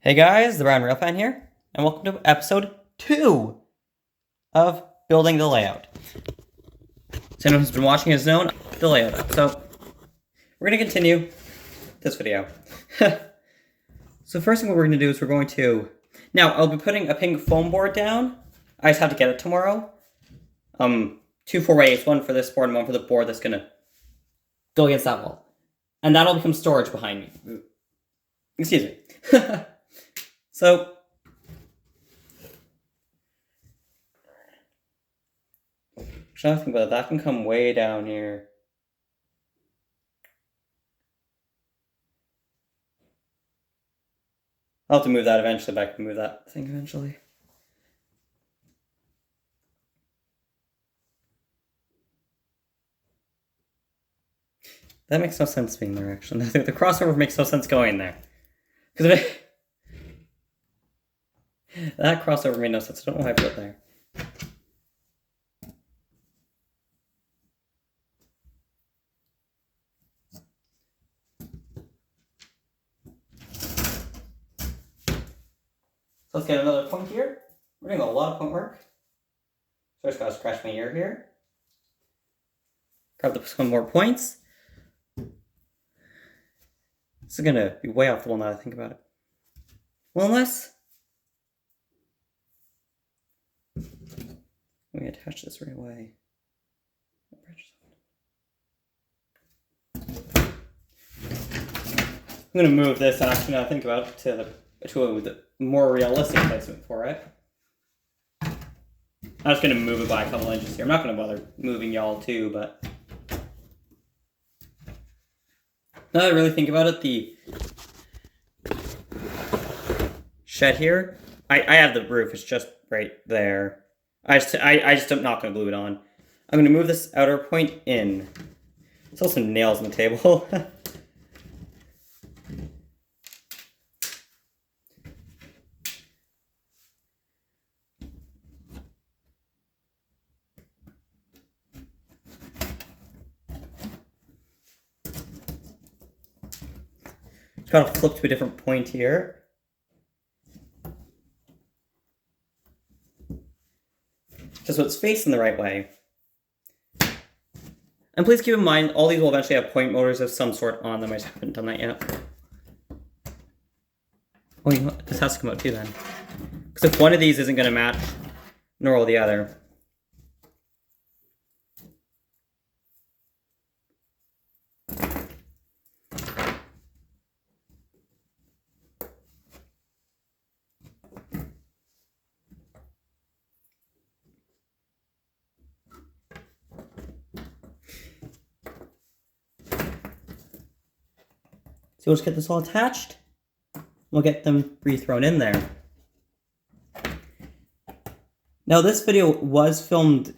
Hey guys, the Brown Railfan here, and welcome to episode 2 of Building the Layout. So anyone who's been watching has known the layout. So we're going to continue this video. So first thing what we're going to do is we're going to... Now, I'll be putting a pink foam board down. I just have to get it tomorrow. 2 4x8s, one for this board and one for the board that's going to go against that wall. And that'll become storage behind me. Excuse me. So, trying to think about it, that can come way down here. I'll have to move that eventually, but I can move that thing eventually. That makes no sense being there, actually. I think the crossover makes no sense going there. Because that crossover made no sense. I don't know why I put it there. So let's get another point here. We're doing a lot of point work. So I just gotta scratch my ear here. Grab some more points. This is gonna be way off the wall now that I think about it. Well, unless we attach this right away. I'm gonna move this, and actually now I think about it, to the more realistic placement for it. I'm just gonna move it by a couple inches here. I'm not gonna bother moving y'all too, but now that I really think about it, the shed here, I have the roof, it's just right there. I just am not gonna glue it on. I'm gonna move this outer point in. There's also nails on the table. Gotta flip to a different point here. Just so it's facing the right way. And please keep in mind, all these will eventually have point motors of some sort on them. I just haven't done that yet. Oh, you know what? This has to come out too then. Because if one of these isn't going to match, nor will the other. So we'll just get this all attached. We'll get them re-thrown in there. Now this video is filmed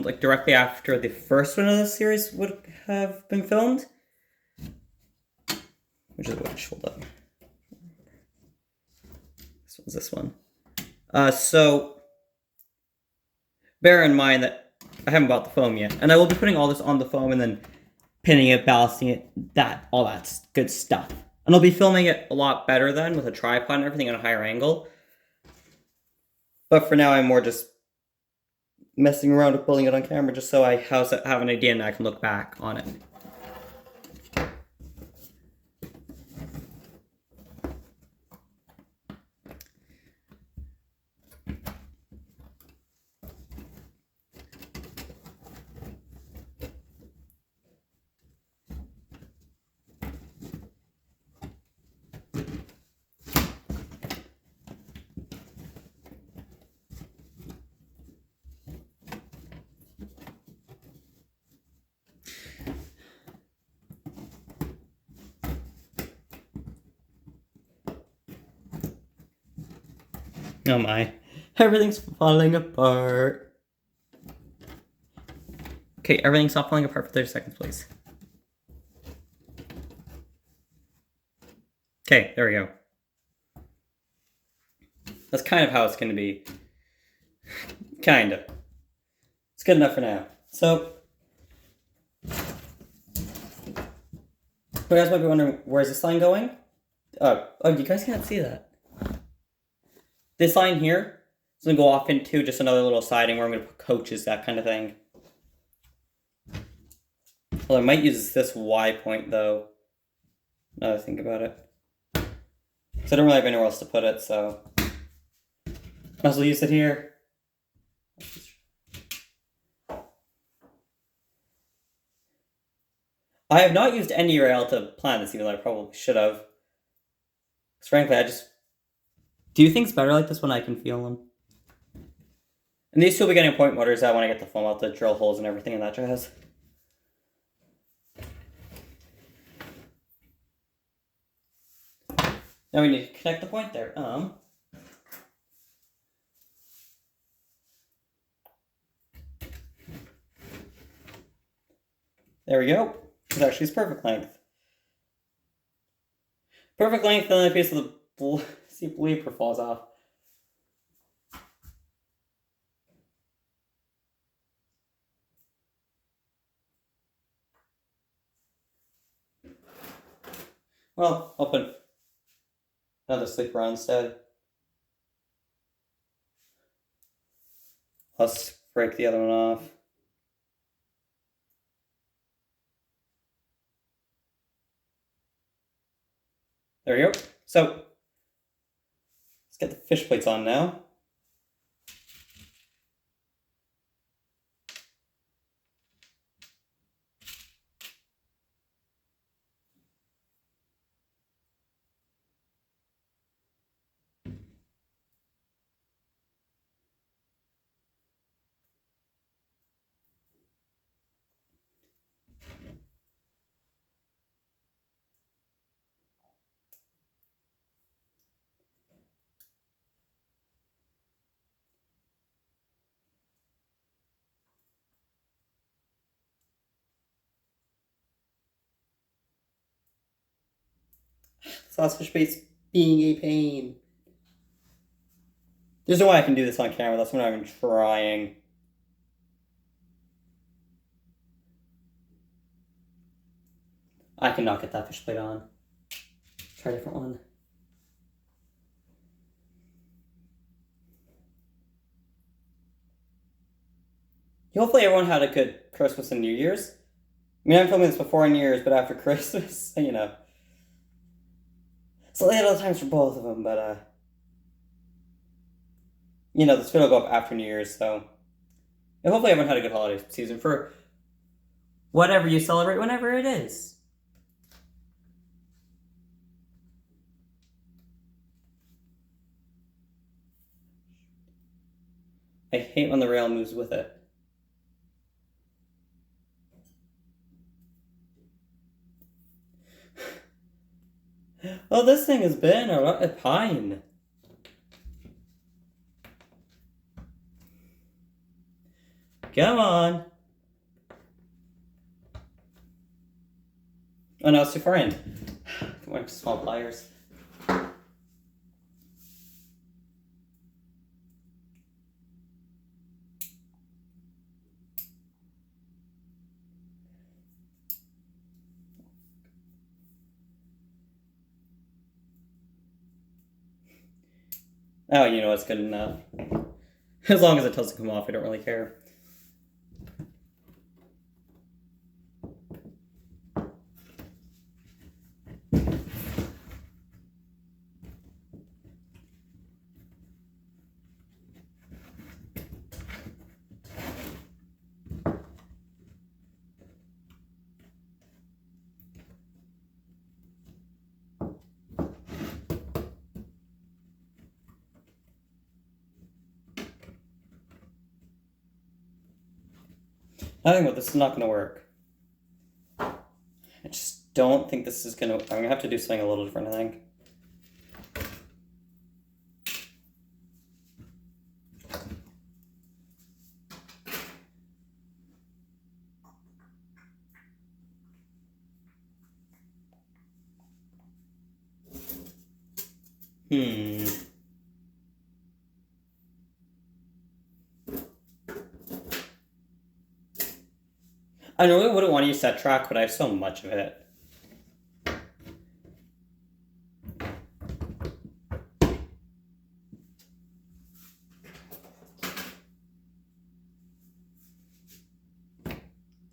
like directly after the first one of this series would have been filmed. Which is which? Hold up. This one's this one. So bear in mind that I haven't bought the foam yet. And I will be putting all this on the foam and then pinning it, ballasting it, all that good stuff. And I'll be filming it a lot better then with a tripod and everything at a higher angle. But for now, I'm more just messing around with building it on camera just so I have an idea and I can look back on it. Oh my. Everything's falling apart. Okay, everything stop falling apart for 30 seconds, please. Okay, there we go. That's kind of how it's going to be. Kind of. It's good enough for now. So, you guys might be wondering, where's this line going? Oh, you guys can't see that. This line here is going to go off into just another little siding where I'm going to put coaches, that kind of thing. Well, I might use this Y point, though, now that I think about it. So I don't really have anywhere else to put it, so might as well use it here. I have not used any rail to plan this, even though I probably should have. Because frankly, I just do things better like this when I can feel them. And these two will be getting point motors out when I get the foam out, the drill holes and everything in that jazz. Now we need to connect the point there. There we go. It actually is perfect length. Perfect length, and then the piece of the bleeper falls off. Well, I'll put another sleeper on instead. Let's break the other one off. There we go. So, let's get the fish plates on now. Sausage base being a pain. There's no way I can do this on camera. That's what I'm trying. I cannot get that fish plate on. Try a different one. Hopefully everyone had a good Christmas and New Year's. I mean, I'm filming this before New Year's, but after Christmas, you know. Slightly out of times for both of them, but, you know, this video will go up after New Year's, so. And hopefully everyone had a good holiday season for whatever you celebrate, whenever it is. I hate when the rail moves with it. Oh, this thing has been a pine. Come on. Oh no, it's too far in. Come on, small pliers. Oh, you know, it's good enough. As long as it doesn't come off, I don't really care. I think this is not going to work. I just don't think this is going to... I'm going to have to do something a little different, I think. I really wouldn't want to use that track, but I have so much of it.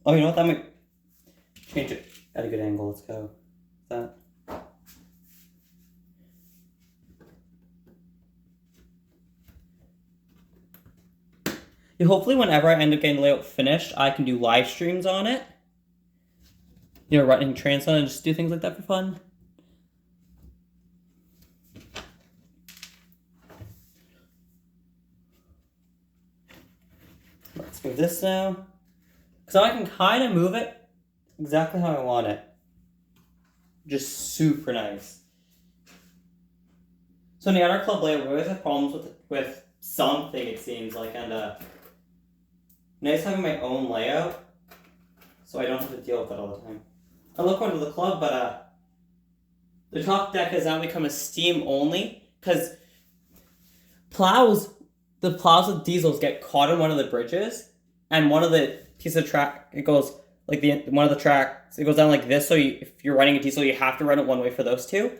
Oh, you know what? That might change it at a good angle. Let's go. That. Yeah, hopefully, whenever I end up getting the layout finished, I can do live streams on it. You know, running trains on it and just do things like that for fun. Let's move this now. So I can kind of move it exactly how I want it. Just super nice. So in the other club layout, we always have problems with something, it seems like, and nice having my own layout, so I don't have to deal with that all the time. I love going to the club, but the top deck has now become a steam only, because the plows with diesels get caught in one of the bridges, and one of the pieces of track, it goes like one of the tracks, it goes down like this, so if you're running a diesel, you have to run it one way for those two.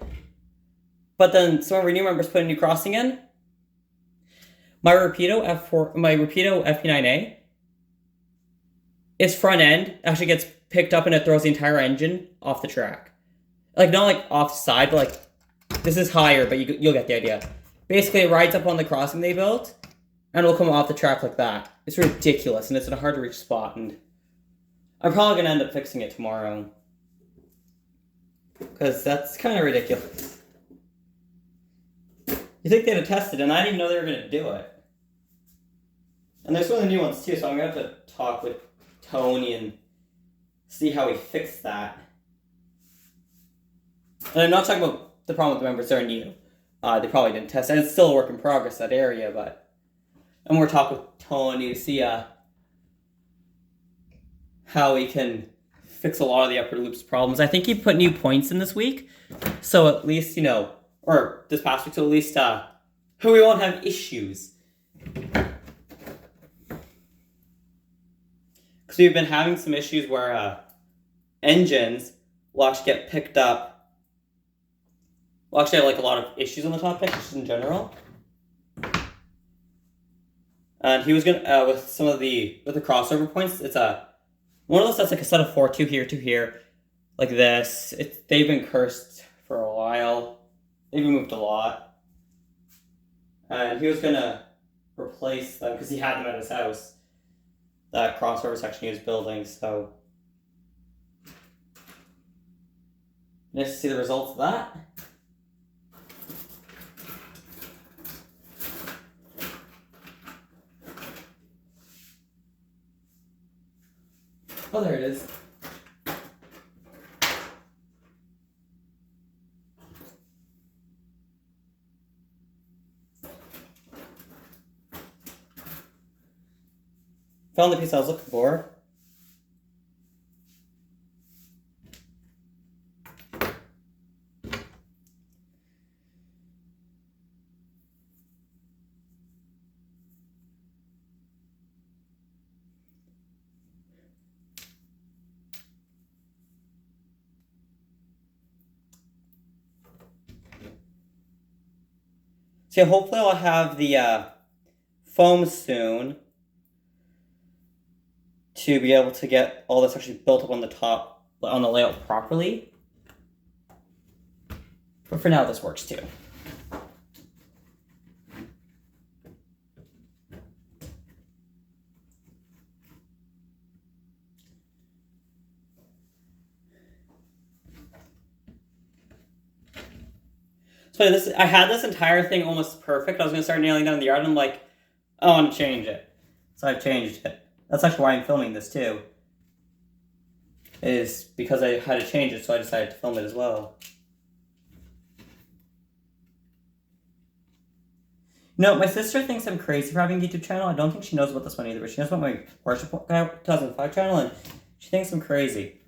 But then some of our new members put a new crossing in. My Rapido FP9A, its front end actually gets picked up and it throws the entire engine off the track. Like, not like off the side, but like, this is higher, but you'll get the idea. Basically, it rides up on the crossing they built, and it'll come off the track like that. It's ridiculous, and it's in a hard to reach spot, and I'm probably going to end up fixing it tomorrow. Because that's kind of ridiculous. You think they'd have tested, and I didn't even know they were going to do it. And there's one of the new ones too, so I'm going to have to talk with Tony and see how we fix that. And I'm not talking about the problem with the members that are new. They probably didn't test, and it's still a work in progress, that area, but... And we're talking with Tony to see how we can fix a lot of the upper loops problems. I think he put new points in this week, so at least, you know, or this past week, so at least we won't have issues. Because we've been having some issues where engines will actually get picked up. We'll actually have like a lot of issues on the top deck, just in general. And he was gonna with the crossover points. It's one of those that's like a set of 4, 2 here, 2 here, like this. They've been cursed for a while. They've been moved a lot, and he was gonna replace them because he had them at his house. That crossover section he was building, so nice to see the results of that. Oh, there it is. Found the piece I was looking for. So hopefully I'll have the foam soon to be able to get all this actually built up on the top, on the layout properly. But for now, this works too. So I had this entire thing almost perfect. I was going to start nailing down the yard, and I'm like, I want to change it. So I've changed it. That's actually why I'm filming this too. Is because I had to change it, so I decided to film it as well. No, my sister thinks I'm crazy for having a YouTube channel. I don't think she knows about this one either, but she knows about my Worship 2005 channel, and she thinks I'm crazy.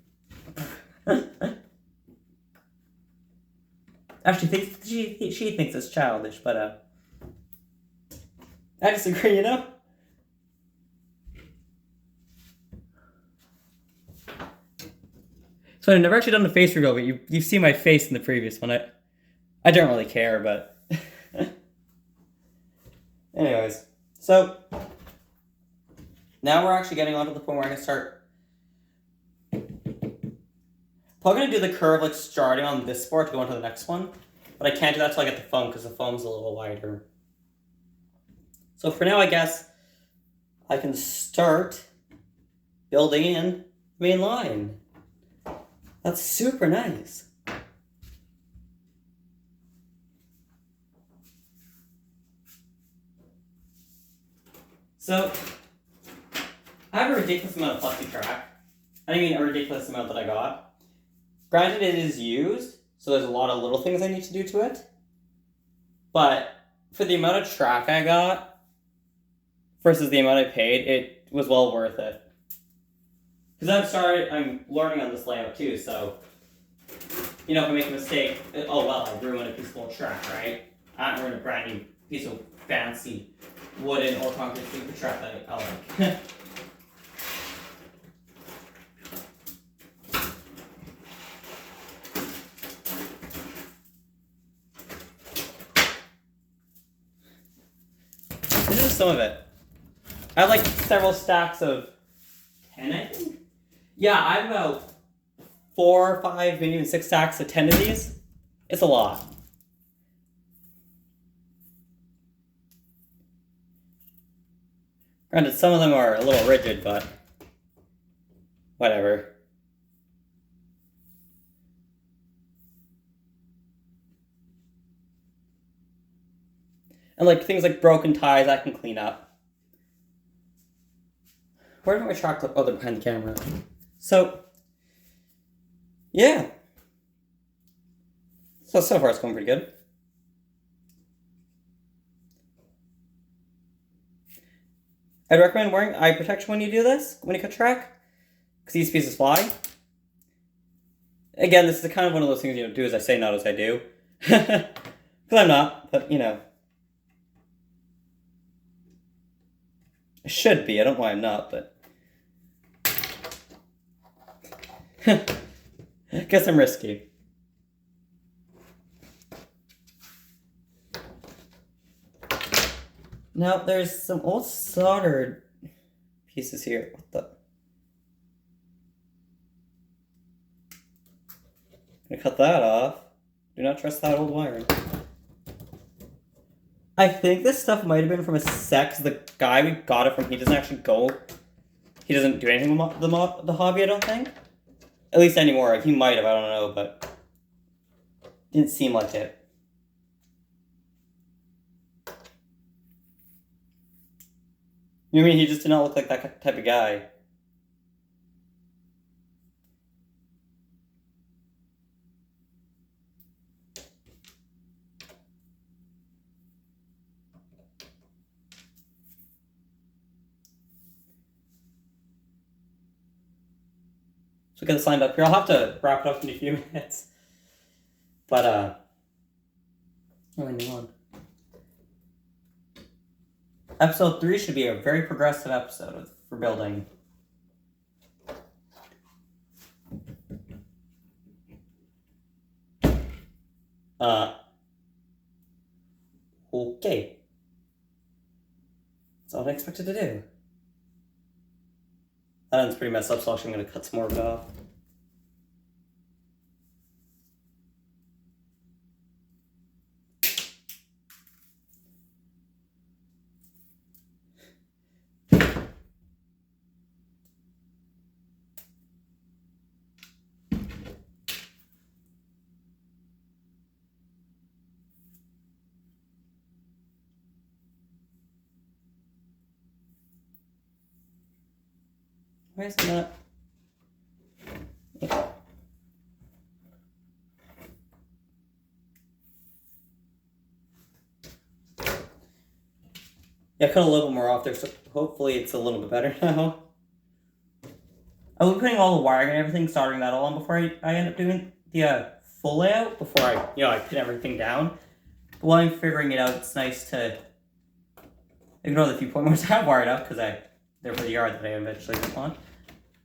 Actually, she thinks it's childish, but I disagree, you know? So I've never actually done the face reveal, but you've seen my face in the previous one. I don't really care, but... Anyways, so... Now we're actually getting onto the point where I can start Probably gonna do the curve like starting on this board to go into the next one. But I can't do that till I get the foam because the foam's a little wider. So for now, I guess I can start building in the main line. That's super nice. So, I have a ridiculous amount of Plexi-Track. I mean a ridiculous amount that I got. Granted, it is used, so there's a lot of little things I need to do to it. But for the amount of track I got versus the amount I paid, it was well worth it. Because I'm learning on this layout too, so, you know, if I make a mistake, oh well, I ruined a piece of old track, right? I don't ruin a brand new piece of fancy wooden or concrete super track that I like. This is some of it. I have like several stacks of 10, I think? Yeah, I have about 4 or 5, maybe even 6 stacks of 10 of these. It's a lot. Granted, some of them are a little rigid, but whatever. And like things like broken ties, I can clean up. Where did my chocolate? Oh, they're behind the camera. So, yeah. So far it's going pretty good. I'd recommend wearing eye protection when you do this, when you cut track, because these pieces fly. Again, this is kind of one of those things you don't do as I say, not as I do. Because I'm not, but you know. I should be, I don't know why I'm not, but... Guess I'm risky. Now, there's some old soldered pieces here. What the? I'm gonna cut that off. Do not trust that old wiring. I think this stuff might have been from a set, 'cause the guy we got it from, he doesn't actually go... He doesn't do anything with the hobby, I don't think. At least anymore. He might have, I don't know, but... Didn't seem like it. You mean he just did not look like that type of guy? So get this lined up here. I'll have to wrap it up in a few minutes. But, moving on. Episode 3 should be a very progressive episode for building. Okay. That's all I expected to do. That end's pretty messed up, so actually I'm going to cut some more of it off. Why is it not? Yeah, I cut a little bit more off there, so hopefully it's a little bit better now. I will be putting all the wiring and everything, soldering that all on before I end up doing the full layout, before I pin everything down. But while I'm figuring it out, it's nice to ignore the few pointers I have wired up, because they're for the yard that I eventually want.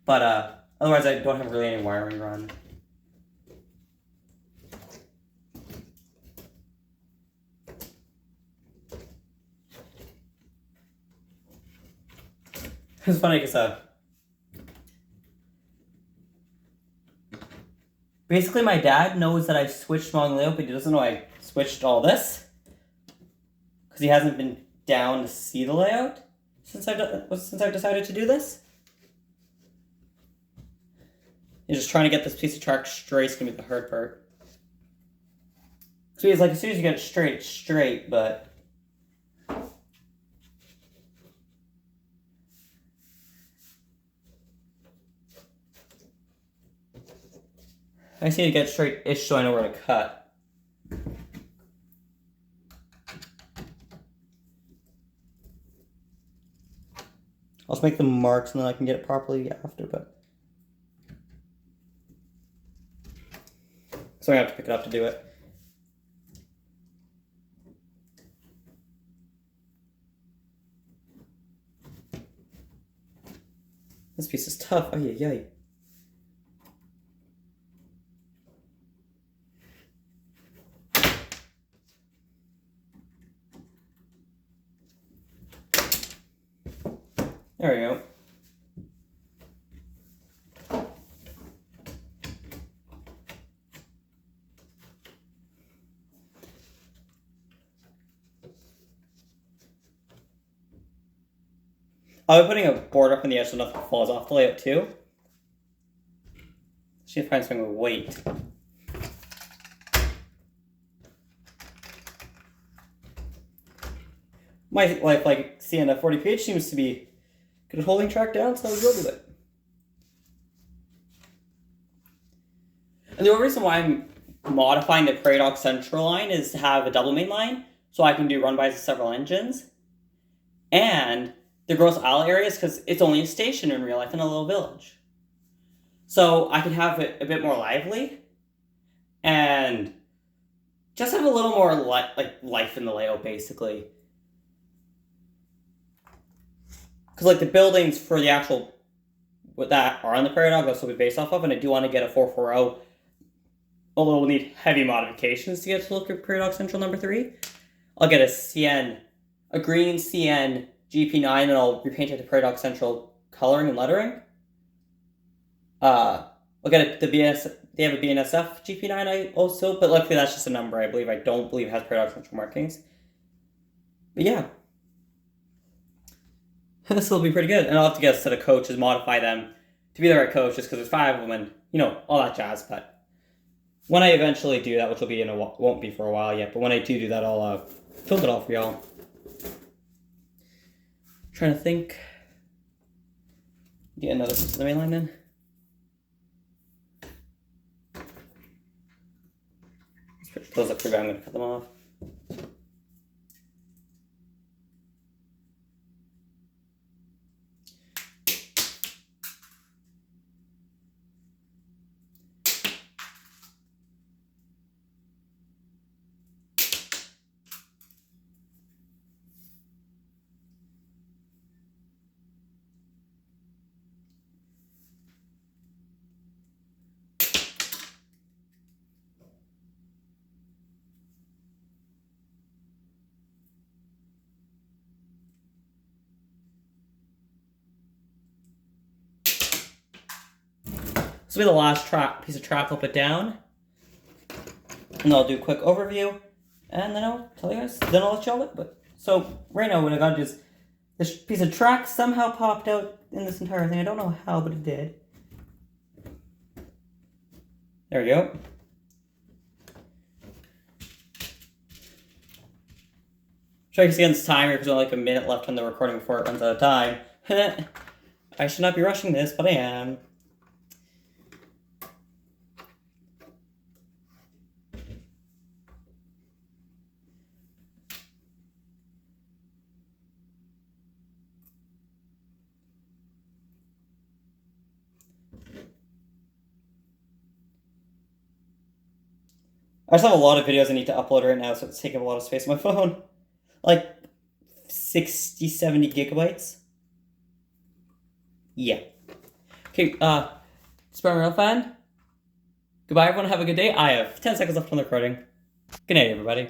But otherwise I don't have really any wiring run. It's funny because Basically, my dad knows that I switched Smog layout, but he doesn't know I switched all this. Because he hasn't been down to see the layout since I've decided to do this. He's just trying to get this piece of track straight. It's going to be the hard part. So he's like, as soon as you get it straight, it's straight, but... I just need to get it straight-ish so I know where to cut. I'll just make the marks and then I can get it properly after, but... So I have to pick it up to do it. This piece is tough. Ay, ay, ay. There we go. I'll be putting a board up on the edge so nothing falls off the layout too. See if I find something with weight. My life, like seeing a 40ph, seems to be good at holding track down, so I will do it. And the only reason why I'm modifying the Paradox Central line is to have a double main line, so I can do run-bys of several engines. And the gross isle areas, because it's only a station in real life in a little village. So I can have it a bit more lively, and just have a little more life in the layout, basically. Because like the buildings for the actual that are on the Paradox, that's what we base off of, and I do want to get a 440. Although we'll need heavy modifications to get to look at Paradox Central number 3. I'll get a green CN GP9, and I'll repaint it to Paradox Central coloring and lettering. I'll get they have a BNSF GP9 also, but luckily that's just a number, I believe. I don't believe it has Paradox Central markings. But yeah. This will be pretty good. And I'll have to get a set of coaches, modify them to be the right coach, just because there's 5 of them and, you know, all that jazz. But when I eventually do that, which will be won't be for a while yet, but when I do that, I'll film it all for y'all. Trying to think. Get another piece of the main line then. Let's put those up for you. I'm going to cut them off. This will be the last piece of track I'll put down. And then I'll do a quick overview. And then I'll tell you guys. Then I'll let y'all look. But so right now what I gotta do is this piece of track somehow popped out in this entire thing. I don't know how, but it did. There we go. Try against this timer because there's only like a minute left on the recording before it runs out of time. I should not be rushing this, but I am. I just have a lot of videos I need to upload right now, so it's taking a lot of space on my phone. Like 60, 70 gigabytes. Yeah. Okay, Spider-Man fan. Goodbye, everyone. Have a good day. I have 10 seconds left on the recording. Good night, everybody.